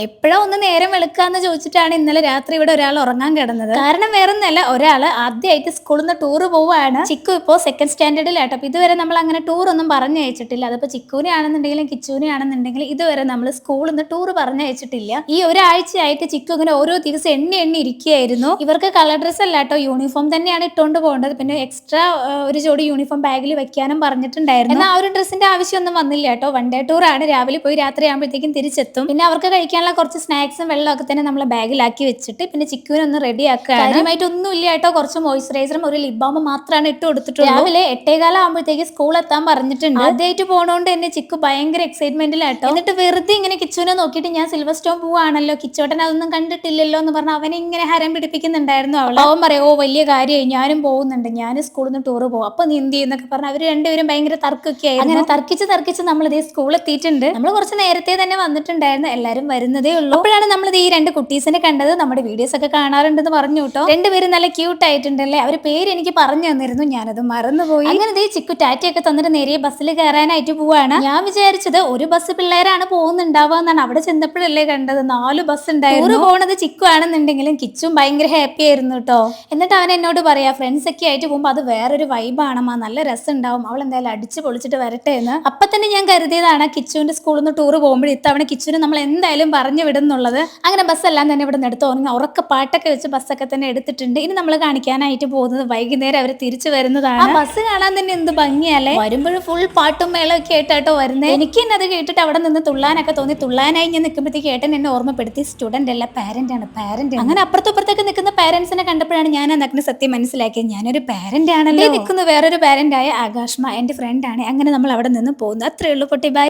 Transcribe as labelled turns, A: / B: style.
A: എപ്പോഴാ ഒന്ന് നേരം വെളുക്കാന്ന് ചോദിച്ചിട്ടാണ് ഇന്നലെ രാത്രി ഇവിടെ ഒരാൾ ഉറങ്ങാൻ കിടന്നത്. കാരണം വേറൊന്നല്ല, ഒരാള് ആദ്യമായിട്ട് സ്കൂളിൽ നിന്ന് ടൂർ പോവുകയാണ്. ചിക്കു ഇപ്പോൾ സെക്കൻഡ് സ്റ്റാൻഡേർഡിലാട്ടോ. അപ്പൊ ഇതുവരെ നമ്മൾ അങ്ങനെ ടൂർ ഒന്നും പറഞ്ഞയച്ചിട്ടില്ല. അതിപ്പോ ചിക്കുവിനെ ആണെന്നുണ്ടെങ്കിലും കിച്ചുവിനെ ആണെന്നുണ്ടെങ്കിലും ഇതുവരെ നമ്മൾ സ്കൂളിൽ നിന്ന് ടൂർ പറഞ്ഞയച്ചിട്ടില്ല. ഈ ഒരാഴ്ചയായിട്ട് ചിക്കു ഇങ്ങനെ ഓരോ ദിവസം എണ്ണി എണ്ണി ഇരിക്കുകയായിരുന്നു. ഇവർക്ക് കളർ ഡ്രസ്സ് അല്ലാട്ടോ, യൂണിഫോം തന്നെയാണ് ഇട്ടുകൊണ്ട് പോകേണ്ടത്. പിന്നെ എക്സ്ട്രാ ഒരു ജോഡി യൂണിഫോം ബാഗിൽ വെക്കാനും പറഞ്ഞിട്ടുണ്ടായിരുന്നു. എന്നാൽ ആ ഒരു ഡ്രസ്സിന്റെ ആവശ്യമൊന്നും വന്നില്ല കേട്ടോ. വൺ ഡേ ടൂർ ആണ്. രാവിലെ പോയി രാത്രി ആകുമ്പോഴത്തേക്കും തിരിച്ചെത്തും. പിന്നെ അവർക്ക് കഴിക്കാൻ കുറച്ച് സ്നാക്സും വെള്ളമൊക്കെ തന്നെ നമ്മൾ ബാഗിലാക്കി വെച്ചിട്ട് പിന്നെ ചിക്കുവിനൊന്ന് റെഡി ആക്കുക. കാര്യമായിട്ട് ഒന്നും ഇല്ല കേട്ടോ. കുറച്ച് മോയ്സ്ചറൈസറും ഒരു ലിപ് ബാമും മാത്രമാണ് ഇട്ട് കൊടുത്തിട്ടുള്ളത്. രാവിലെ 8:15 ആകുമ്പോഴത്തേക്ക് സ്കൂൾ എത്താൻ പറഞ്ഞിട്ടുണ്ട്. ആദ്യമായിട്ട് പോണോണ്ട് തന്നെ ചിക്കു ഭയങ്കര എക്സൈറ്റ്മെന്റിലാട്ടോ. എന്നിട്ട് വെറുതെ ഇങ്ങനെ കിച്ചുവിനെ നോക്കിയിട്ട് ഞാൻ സിൽവർ സ്റ്റോൺ പോവാണല്ലോ, കിച്ചോട്ടൻ അതൊന്നും കണ്ടിട്ടില്ലല്ലോ എന്ന് പറഞ്ഞാൽ അവനെ ഇങ്ങനെ ഹരം പിടിപ്പിക്കുന്നുണ്ടായിരുന്നു. അവൻ പറയും, ഓ വലിയ കാര്യമായി, ഞാനും പോകുന്നുണ്ട്, ഞാനും സ്കൂളിൽ നിന്ന് ടൂർ പോകും, അപ്പൊ നീ എന്ത് ചെയ്യുന്നൊക്കെ പറഞ്ഞാൽ അവർ രണ്ടുപേരും ഭയങ്കര തർക്കൊക്കെ ആയിരുന്നു. അങ്ങനെ തർക്കിച്ച് നമ്മൾ ഇതേ സ്കൂളിൽ എത്തിയിട്ടുണ്ട്. നമ്മൾ കുറച്ച് നേരത്തെ തന്നെ വന്നിട്ടുണ്ടായിരുന്നു. എല്ലാവരും വരുന്നതേ ഉള്ളൂ. അപ്പോഴാണ് നമ്മൾ ഈ രണ്ട് കുട്ടീസിനെ കണ്ടത്. നമ്മുടെ വീഡിയോസ് ഒക്കെ കാണാറുണ്ടെന്ന് പറഞ്ഞു കേട്ടോ. രണ്ടുപേരും നല്ല ക്യൂട്ട് ആയിട്ടുണ്ടല്ലേ. അവർ പേര് എനിക്ക് പറഞ്ഞു തന്നിരുന്നു, ഞാനത് മറന്നുപോയി. അങ്ങനെ ചിക്കു ടാറ്റയൊക്കെ തന്നിട്ട് നേരെ ബസ്സിൽ കയറാനായിട്ട് പോവാണ്. ഞാൻ വിചാരിച്ചത് ഒരു ബസ് പിള്ളേരാണ് പോകുന്നുണ്ടാവുക എന്നാണ്. അവിടെ ചെന്നപ്പോഴല്ലേ കണ്ടത് 4 ബസ് ഉണ്ടായിരുന്നു. പോണത് ചിക്കു ആണെന്നുണ്ടെങ്കിലും കിച്ചും ഭയങ്കര ഹാപ്പി ആയിരുന്നു കേട്ടോ. എന്നിട്ട് അവൻ എന്നോട് പറയാ, ഫ്രണ്ട്സ് ഒക്കെ ആയിട്ട് പോകുമ്പോൾ അത് വേറൊരു വൈബാണമ്മ, നല്ല രസം ഉണ്ടാവും, അവൾ എന്തായാലും അടിച്ച് പൊളിച്ചിട്ട് വരട്ടെ എന്ന്. അപ്പൊ തന്നെ ഞാൻ കരുതിയതാണ് കിച്ചുവിന്റെ സ്കൂളിൽ നിന്ന് ടൂർ പോകുമ്പോൾ ഇത്തവണ കിച്ചുവിനെ നമ്മൾ എന്തായാലും പറഞ്ഞു വിടുന്നുള്ളത്. അങ്ങനെ ബസ്സെല്ലാം തന്നെ ഇവിടെ നിന്ന് എടുത്ത് ഉറക്ക പാട്ടൊക്കെ വെച്ച് ബസ്സൊക്കെ തന്നെ എടുത്തിട്ടുണ്ട്. ഇനി നമ്മൾ കാണിക്കാനായിട്ട് പോകുന്നത് വൈകുന്നേരം അവർ തിരിച്ചു വരുന്നതാണ്. ആ ബസ് കാണാൻ തന്നെ എന്ത് ഭംഗിയല്ലേ. വരുമ്പോഴും ഫുൾ പാട്ടും മേളൊക്കെ ആയിട്ടോ വരുന്നത്. എനിക്ക് തന്നെ അത് കേട്ടിട്ട് അവിടെ നിന്ന് തുള്ളാനൊക്കെ തോന്നി. തുള്ളാനായി ഞാൻ നിൽക്കുമ്പോഴത്തേക്ക് ഏട്ടൻ എന്നെ ഓർമ്മപ്പെടുത്തി, സ്റ്റുഡന്റ് അല്ല പാരന്റ് ആണ്. അങ്ങനെ അപ്പുറത്തൊക്കെ നിൽക്കുന്ന പാരന്റ്സിനെ കണ്ടപ്പോഴാണ് ഞാൻ ആ നഗ്ന സത്യം മനസ്സിലാക്കിയത്, ഞാനൊരു പാരന്റ് ആണല്ലോ. നിൽക്കുന്ന വേറൊരു പാരന്റ് ആയ ആകാശ്മ എന്റെ ഫ്രണ്ട് ആണ്. അങ്ങനെ നമ്മൾ അവിടെ നിന്ന് പോകുന്നു. അത്രേ ഉള്ളൂ പൊട്ടി. ബൈ.